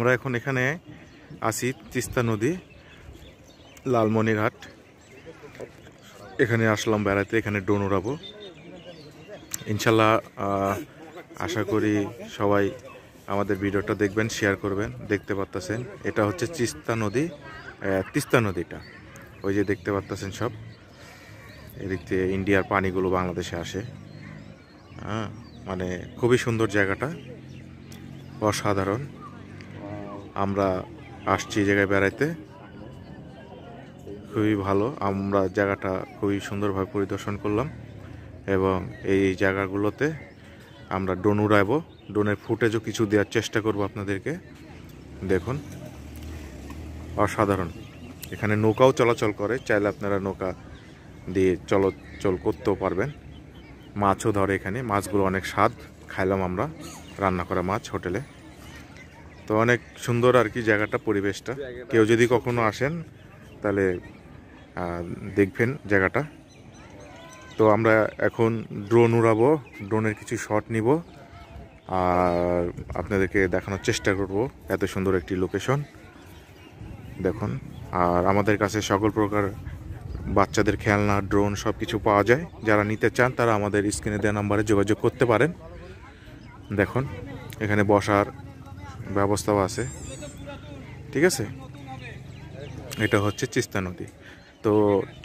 আমরা এখন এখানে আছি তিস্তা নদী, লালমনিরহাট। এখানে আসলাম বেড়াতে, এখানে ড্রোন উড়াবো ইনশাল্লাহ। আশা করি সবাই আমাদের ভিডিওটা দেখবেন, শেয়ার করবেন। দেখতে পাচ্ছেন এটা হচ্ছে তিস্তা নদীটা, ওই যে দেখতে পাচ্ছেন সব এদিক থেকে ইন্ডিয়ার পানিগুলো বাংলাদেশে আসে। হ্যাঁ, মানে খুবই সুন্দর জায়গাটা, অসাধারণ। আমরা আসছি এই জায়গায় বেড়াইতে, খুবই ভালো। আমরা জায়গাটা খুবই সুন্দরভাবে পরিদর্শন করলাম এবং এই জায়গাগুলোতে আমরা ড্রোন উড়াবো। ড্রোনের ফুটেজও কিছু দেওয়ার চেষ্টা করব আপনাদেরকে। দেখুন, অসাধারণ। এখানে নৌকাও চলাচল করে, চাইলে আপনারা নৌকা দিয়ে চলাচল করতেও পারবেন। মাছও ধরে এখানে, মাছগুলো অনেক স্বাদ, খাইলাম আমরা রান্না করা মাছ হোটেলে। তো অনেক সুন্দর আর কি জায়গাটা, পরিবেশটা। কেউ যদি কখনো আসেন তাহলে দেখবেন জায়গাটা। তো আমরা এখন ড্রোন উড়াবো, ড্রোনের কিছু শট নিব আর আপনাদেরকে দেখানোর চেষ্টা করব। এত সুন্দর একটি লোকেশন দেখুন। আর আমাদের কাছে সকল প্রকার বাচ্চাদের খেলনা, ড্রোন সব কিছু পাওয়া যায়। যারা নিতে চান তারা আমাদের স্ক্রিনে দেওয়া নাম্বারে যোগাযোগ করতে পারেন। দেখুন, এখানে বসার ব্যবস্থাও আছে, ঠিক আছে। এটা হচ্ছে তিস্তা নদী। তো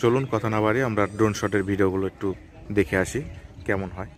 চলুন কথা না বাড়িয়ে আমরা ড্রোন শটের ভিডিওগুলো একটু দেখে আসি কেমন হয়।